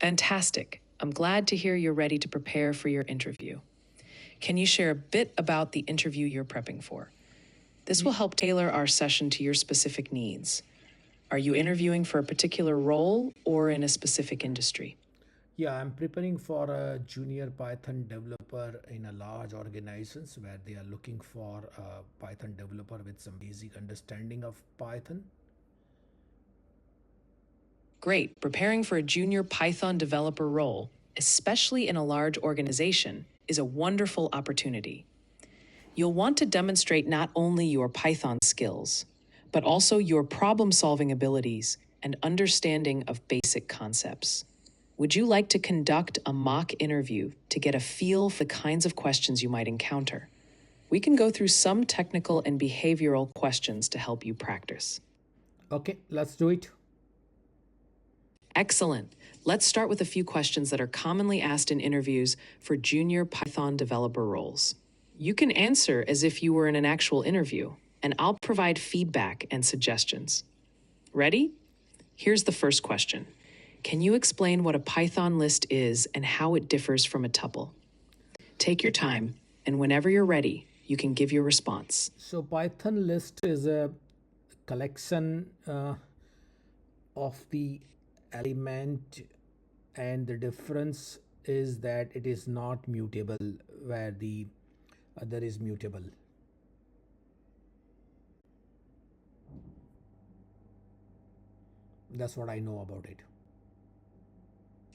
Fantastic. I'm glad to hear you're ready to prepare for your interview. Can you share a bit about the interview you're prepping for? This will help tailor our session to your specific needs. Are you interviewing for a particular role or in a specific industry? Yeah, I'm preparing for a junior Python developer in a large organizations where they are looking for a Python developer with some basic understanding of Python. Great. Preparing for a junior Python developer role, especially in a large organization, is a wonderful opportunity. You'll want to demonstrate not only your Python skills, but also your problem solving abilities and understanding of basic concepts. Would you like to conduct a mock interview to get a feel for the kinds of questions you might encounter? We can go through some technical and behavioral questions to help you practice. Okay, let's do it. Excellent. Let's start with a few questions that are commonly asked in interviews for junior Python developer roles. You can answer as if you were in an actual interview, and I'll provide feedback and suggestions. Ready? Here's the first question. Can you explain what a Python list is and how it differs from a tuple? Take your time, and whenever you're ready, you can give your response. So Python list is a collection of the element, and the difference is that it is not mutable where the other is mutable. That's what I know about it.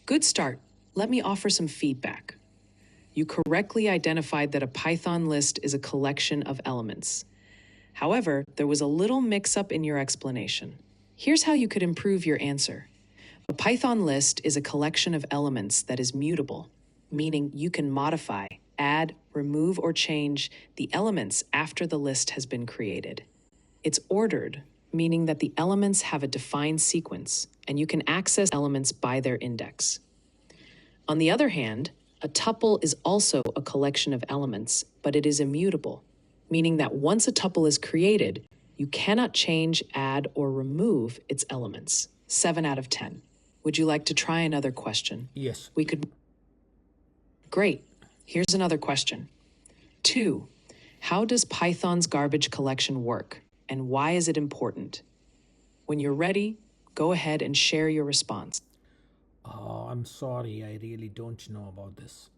Good start. Let me offer some feedback. You correctly identified that a Python list is a collection of elements. However, there was a little mix-up in your explanation. Here's how you could improve your answer. A Python list is a collection of elements that is mutable, meaning you can modify, add, remove, or change the elements after the list has been created. It's ordered, meaning that the elements have a defined sequence, and you can access elements by their index. On the other hand, a tuple is also a collection of elements, but it is immutable, meaning that once a tuple is created, you cannot change, add, or remove its elements. 7 out of 10. Would you like to try another question? Yes. We could. Great. Here's another question. 2. How does Python's garbage collection work, and why is it important? When you're ready, go ahead and share your response. I'm sorry, I really don't know about this.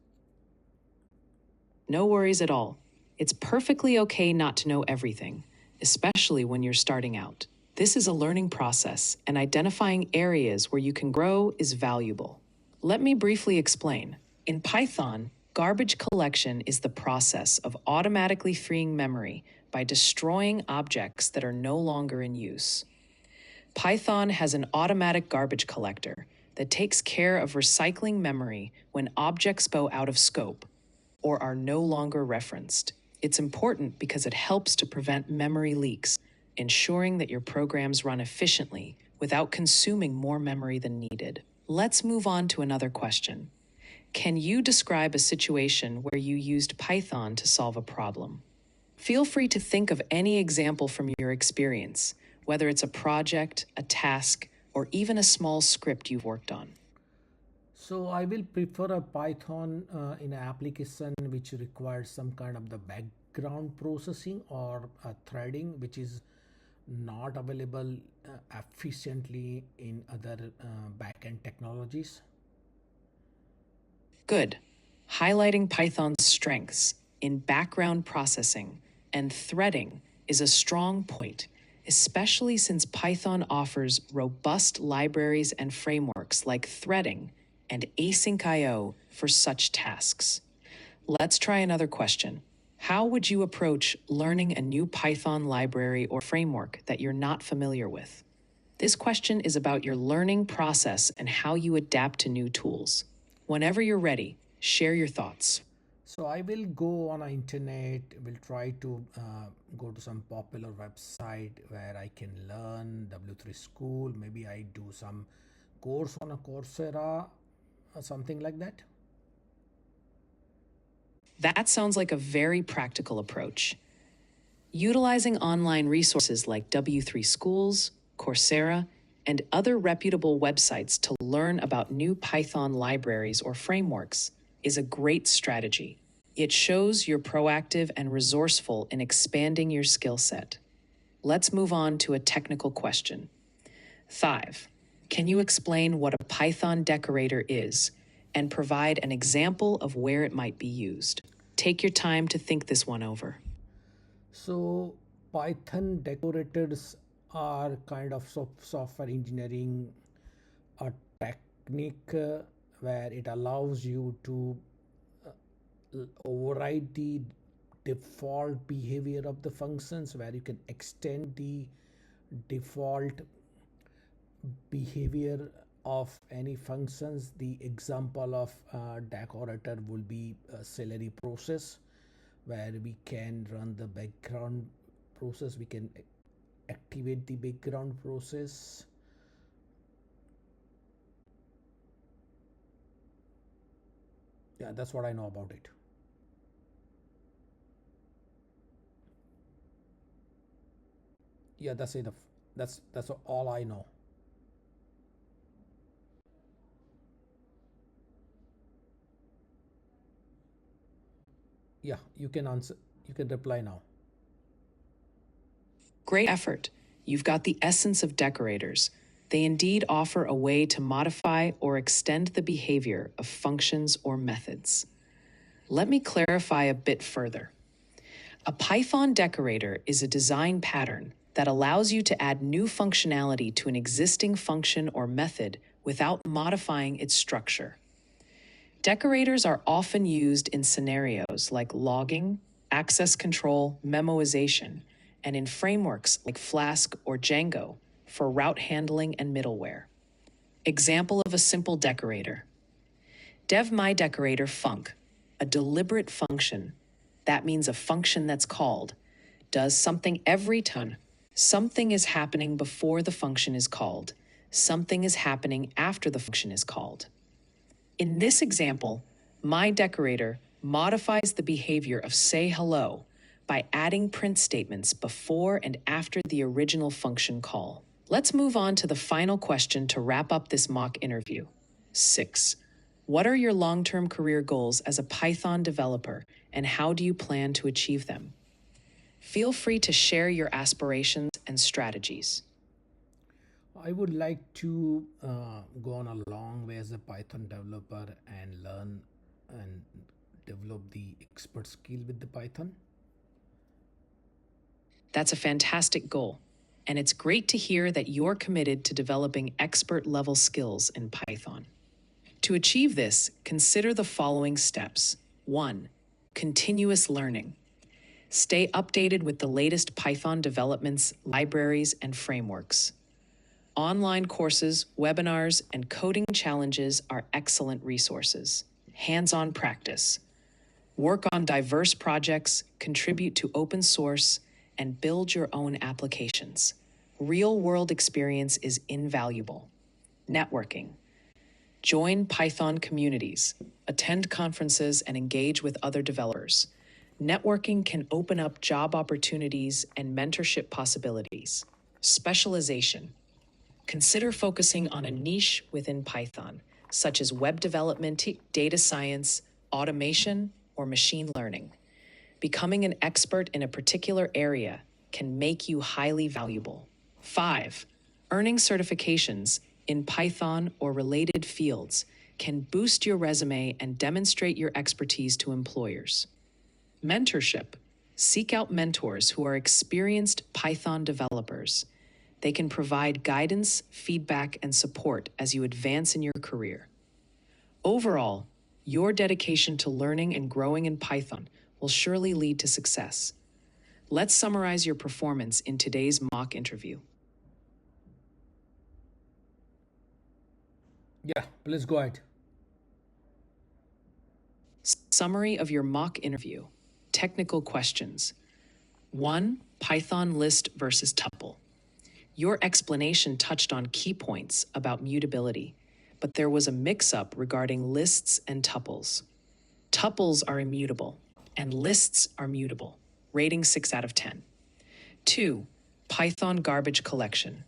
No worries at all. It's perfectly okay not to know everything, especially when you're starting out. This is a learning process, and identifying areas where you can grow is valuable. Let me briefly explain. In Python, garbage collection is the process of automatically freeing memory by destroying objects that are no longer in use. Python has an automatic garbage collector that takes care of recycling memory when objects go out of scope or are no longer referenced. It's important because it helps to prevent memory leaks, ensuring that your programs run efficiently without consuming more memory than needed. Let's move on to another question. Can you describe a situation where you used Python to solve a problem? Feel free to think of any example from your experience, whether it's a project, a task, or even a small script you've worked on. So I will prefer a Python in an application which requires some kind of the background processing or threading, which is not available efficiently in other backend technologies. Good. Highlighting Python's strengths in background processing and threading is a strong point, especially since Python offers robust libraries and frameworks like threading and async I/O for such tasks. Let's try another question. How would you approach learning a new Python library or framework that you're not familiar with? This question is about your learning process and how you adapt to new tools. Whenever you're ready, share your thoughts. So I will go on the internet, will try to go to some popular website where I can learn W3 school. Maybe I do some course on a Coursera or something like that. That sounds like a very practical approach. Utilizing online resources like W3 Schools, Coursera, and other reputable websites to learn about new Python libraries or frameworks is a great strategy. It shows you're proactive and resourceful in expanding your skill set. Let's move on to a technical question. 5. Can you explain what a Python decorator is and provide an example of where it might be used? Take your time to think this one over. So, Python decorators are kind of software engineering a technique where it allows you to override the default behavior of the functions, where you can extend the default behavior of any functions. The example of decorator will be a celery process, where we can run the background process, we can activate the background process. Yeah, that's what I know about it. Yeah, that's enough. That's all I know. Yeah, you can answer, you can reply now. Great effort. You've got the essence of decorators. They indeed offer a way to modify or extend the behavior of functions or methods. Let me clarify a bit further. A Python decorator is a design pattern that allows you to add new functionality to an existing function or method without modifying its structure. Decorators are often used in scenarios like logging, access control, memoization, and in frameworks like Flask or Django for route handling and middleware. Example of a simple decorator. Dev my decorator func, a deliberate function. That means a function that's called does something every time. Something is happening before the function is called. Something is happening after the function is called. In this example, my decorator modifies the behavior of say hello by adding print statements before and after the original function call. Let's move on to the final question to wrap up this mock interview. 6. What are your long-term career goals as a Python developer, and how do you plan to achieve them? Feel free to share your aspirations and strategies. I would like to go on a long way as a Python developer and learn and develop the expert skill with the Python. That's a fantastic goal, and it's great to hear that you're committed to developing expert-level skills in Python. To achieve this, consider the following steps. 1. Continuous learning. Stay updated with the latest Python developments, libraries, and frameworks. Online courses, webinars, and coding challenges are excellent resources. Hands-on practice. Work on diverse projects, contribute to open source, and build your own applications. Real-world experience is invaluable. Networking. Join Python communities, attend conferences, and engage with other developers. Networking can open up job opportunities and mentorship possibilities. Specialization. Consider focusing on a niche within Python, such as web development, data science, automation, or machine learning. Becoming an expert in a particular area can make you highly valuable. 5. Earning certifications in Python or related fields can boost your resume and demonstrate your expertise to employers. Mentorship. Seek out mentors who are experienced Python developers. They can provide guidance, feedback, and support as you advance in your career. Overall, your dedication to learning and growing in Python will surely lead to success. Let's summarize your performance in today's mock interview. Yeah, please go ahead. Summary of your mock interview. Technical questions. 1. Python list versus tuple. Your explanation touched on key points about mutability, but there was a mix-up regarding lists and tuples. Tuples are immutable, and lists are mutable. Rating 6 out of 10. 2. Python garbage collection.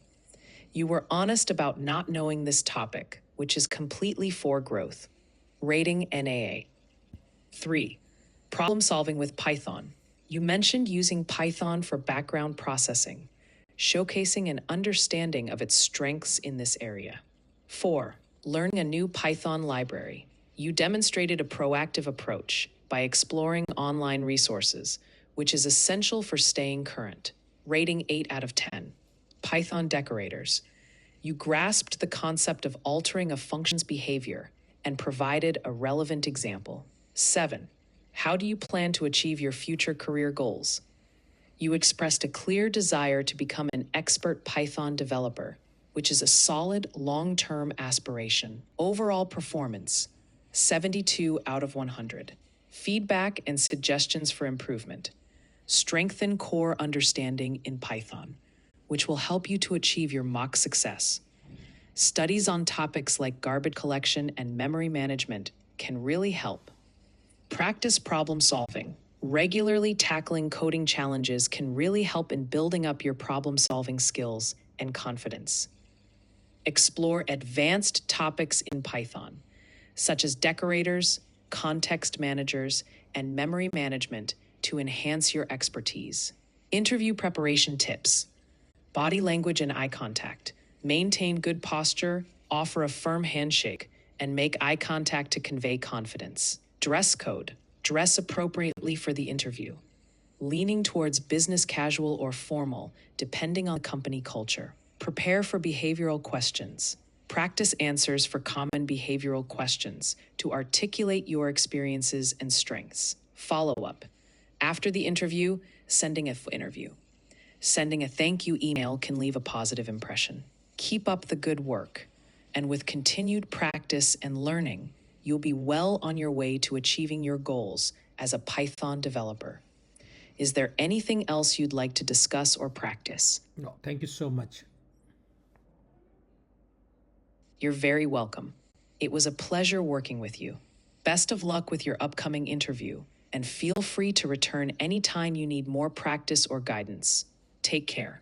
You were honest about not knowing this topic, which is completely for growth. Rating NAA. 3. Problem solving with Python. You mentioned using Python for background processing, showcasing an understanding of its strengths in this area. 4. Learning a new Python library. You demonstrated a proactive approach by exploring online resources, which is essential for staying current. Rating 8 out of 10. Python decorators. You grasped the concept of altering a function's behavior and provided a relevant example. 7. How do you plan to achieve your future career goals? You expressed a clear desire to become an expert Python developer, which is a solid long-term aspiration. Overall performance, 72 out of 100. Feedback and suggestions for improvement. Strengthen core understanding in Python, which will help you to achieve your mock success. Studies on topics like garbage collection and memory management can really help. Practice problem solving. Regularly tackling coding challenges can really help in building up your problem-solving skills and confidence. Explore advanced topics in Python, such as decorators, context managers, and memory management to enhance your expertise. Interview preparation tips. Body language and eye contact. Maintain good posture, offer a firm handshake, and make eye contact to convey confidence. Dress code. Dress appropriately for the interview, leaning towards business casual or formal, depending on company culture. Prepare for behavioral questions. Practice answers for common behavioral questions to articulate your experiences and strengths. Follow-up. After the interview, sending a thank you email can leave a positive impression. Keep up the good work, and with continued practice and learning, you'll be well on your way to achieving your goals as a Python developer. Is there anything else you'd like to discuss or practice? No, thank you so much. You're very welcome. It was a pleasure working with you. Best of luck with your upcoming interview, and feel free to return anytime you need more practice or guidance. Take care.